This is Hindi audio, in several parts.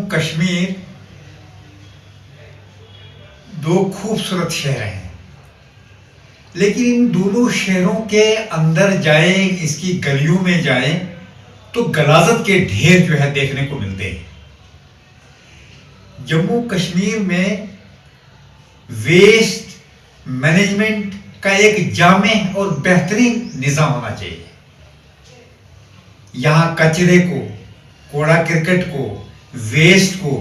कश्मीर दो खूबसूरत शहर हैं, लेकिन इन दोनों शहरों के अंदर जाए, इसकी गलियों में जाए तो गलाजत के ढेर जो है देखने को मिलते हैं। जम्मू कश्मीर में वेस्ट मैनेजमेंट का एक जामे और बेहतरीन निज़ाम होना चाहिए। यहाँ कचरे को, कूड़ा करकट को, वेस्ट को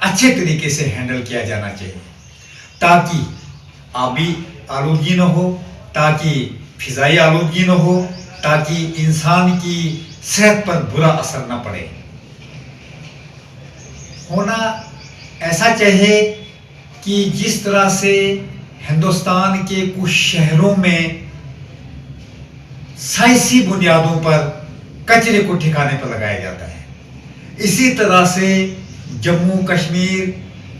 अच्छे तरीके से हैंडल किया जाना चाहिए, ताकि आबी आलूदगी न हो, ताकि फिजाई आलूदगी न हो, ताकि इंसान की सेहत पर बुरा असर न पड़े। होना ऐसा चाहिए कि जिस तरह से हिंदुस्तान के कुछ शहरों में साइंसी बुनियादों पर कचरे को ठिकाने पर लगाया जाता है, इसी तरह से जम्मू कश्मीर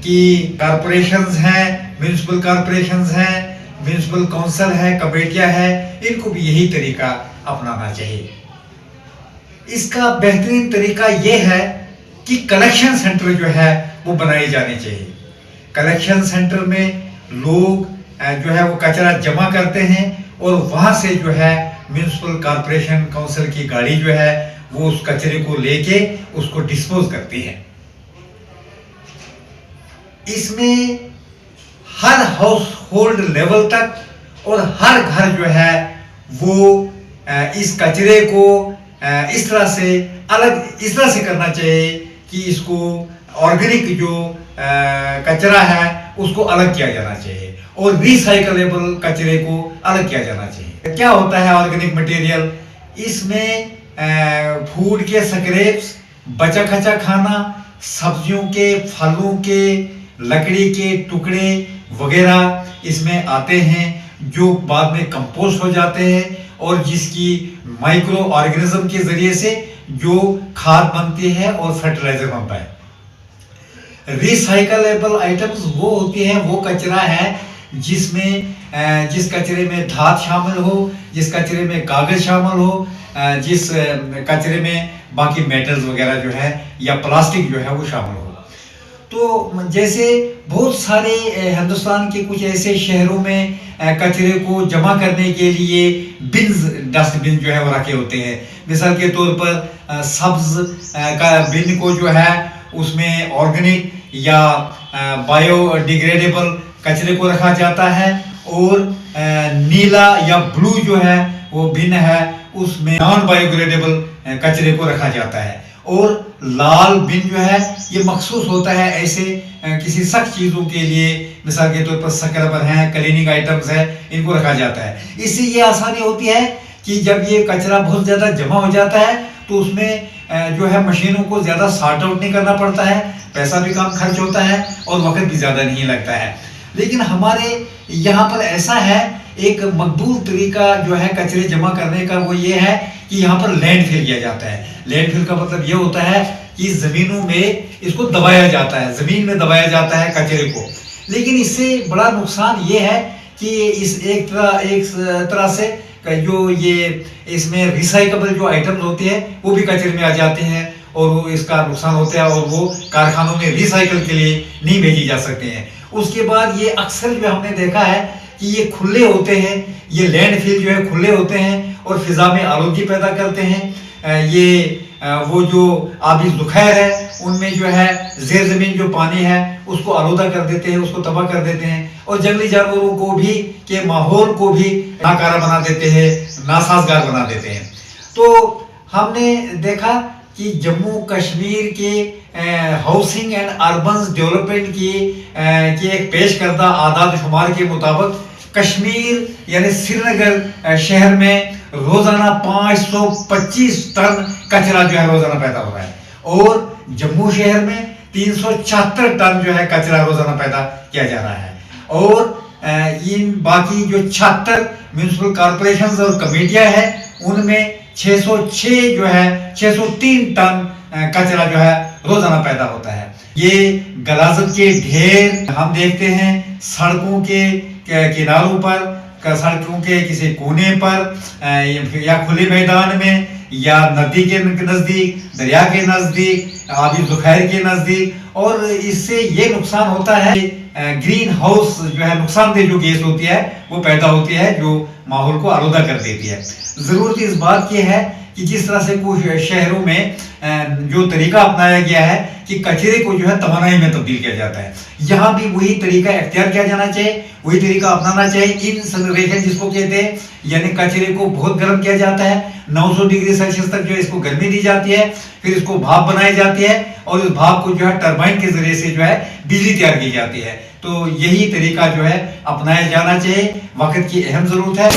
की कॉरपोरेशंस हैं, म्यूनिसिपल कॉरपोरेशंस हैं, म्यूनिसिपल काउंसिल है, कमेटियां हैं, इनको भी यही तरीका अपनाना चाहिए। इसका बेहतरीन तरीका यह है कि कलेक्शन सेंटर जो है वो बनाए जाने चाहिए। कलेक्शन सेंटर में लोग जो है वो कचरा जमा करते हैं और वहां से जो है म्यूनिसिपल कॉरपोरेशन काउंसिल की गाड़ी जो है वो उस कचरे को लेके उसको डिस्पोज करती है। इसमें हर हाउस होल्ड लेवल तक और हर घर जो है वो इस कचरे को इस तरह से करना चाहिए कि इसको ऑर्गेनिक जो कचरा है उसको अलग किया जाना चाहिए और रिसाइकलेबल कचरे को अलग किया जाना चाहिए। क्या होता है ऑर्गेनिक मटेरियल? इसमें फूड के स्क्रैप्स, बचा खचा खाना, सब्जियों के, फलों के, लकड़ी के टुकड़े वगैरह इसमें आते हैं, जो बाद में कंपोस्ट हो जाते हैं और जिसकी माइक्रो ऑर्गेनिज्म के जरिए से जो खाद बनती है और फर्टिलाइजर बनता है। रिसाइकलेबल आइटम्स वो होती हैं, वो कचरा है जिसमें जिस कचरे में धात शामिल हो, जिस कचरे में कागज शामिल हो, जिस कचरे में बाकी मेटल्स वगैरह जो है या प्लास्टिक जो है वो शामिल हो। तो जैसे बहुत सारे हिंदुस्तान के कुछ ऐसे शहरों में कचरे को जमा करने के लिए बिन्स, डस्टबिन जो है वो रखे होते हैं। मिसाल के तौर पर सब्ज का बिन को जो है उसमें ऑर्गेनिक या बायोडिग्रेडेबल कचरे को रखा जाता है और नीला या ब्लू जो है वो बिन है उसमें नॉन बायोडिग्रेडेबल कचरे को रखा जाता है और लाल बिन जो है ये मखसूस होता है ऐसे किसी सख्त चीज़ों के लिए, मिसाल के तौर पर स्क्रबर हैं, क्लीनिंग आइटम्स है, इनको रखा जाता है। इससे ये आसानी होती है कि जब ये कचरा बहुत ज़्यादा जमा हो जाता है तो उसमें जो है मशीनों को ज़्यादा सॉर्ट आउट नहीं करना पड़ता है, पैसा भी कम खर्च होता है और वक्त भी ज़्यादा नहीं लगता है। लेकिन हमारे यहाँ पर ऐसा है, एक मकबूल तरीका जो है कचरे जमा करने का वो ये है कि यहाँ पर लैंडफिल किया जाता है। लैंडफिल का मतलब ये होता है कि जमीनों में इसको दबाया जाता है, जमीन में दबाया जाता है कचरे को। लेकिन इससे बड़ा नुकसान ये है कि इस एक तरह से जो ये इसमें रिसाइकेबल जो आइटम्स होते हैं वो भी कचरे में आ जाते हैं और वो इसका नुकसान होता है और वो कारखानों में रिसाइकल के लिए नहीं भेजी जा सकते हैं। उसके बाद ये अक्सर जो हमने देखा है कि ये खुले होते हैं, ये लैंडफिल जो है खुले होते हैं और फिजा में आलूगी पैदा करते हैं। ये वो जो आबी ज़ुखैर है उनमें जो है ज़ेर ज़मीन जो पानी है उसको आलूदा कर देते हैं, उसको तबाह कर देते हैं और जंगली जानवरों को भी के माहौल को भी नाकारा बना देते हैं, नासाजगार बना देते हैं। तो हमने देखा कि जम्मू कश्मीर के हाउसिंग एंड अर्बन डेवलपमेंट की एक पेश करदा आदाद शुमार के मुताबिक कश्मीर यानी श्रीनगर शहर में रोजाना 525 टन कचरा जो है रोजाना पैदा हो रहा है और जम्मू शहर में 376 टन जो है कचरा रोजाना पैदा किया जा रहा है और इन बाकी जो 76 म्यूनिसिपल कॉरपोरेशन और कमेटियां हैं उनमें 606 जो है 603 टन कचरा जो है रोजाना पैदा होता है। ये गलाजत के ढेर हम देखते हैं सड़कों के किनारों पर सड़कों के किसी कोने पर या खुले मैदान में या नदी के नजदीक, दरिया के नजदीक, आबी जुखैर के नजदीक। और इससे ये नुकसान होता है, ग्रीन हाउस जो है नुकसानदेह जो गैस होती है वो पैदा होती है, जो माहौल को आलूदा कर देती है। जरूरत इस बात की है कि जिस तरह से कुछ शहरों में जो तरीका अपनाया गया है कि कचरे को जो है तवानाई में तब्दील किया जाता है, यहाँ भी वही तरीका इख्तियार किया जाना चाहिए, वही तरीका अपनाना चाहिए। इनसिनरेशन जिसको कहते हैं, यानी कचरे को बहुत गर्म किया जाता है, 900 डिग्री सेल्सियस तक जो है इसको गर्मी दी जाती है, फिर इसको भाप बनाई जाती है और इस भाप को जो है टरबाइन के जरिए से जो है बिजली तैयार की जाती है। तो यही तरीका जो है अपनाया जाना चाहिए, वक्त की अहम जरूरत है।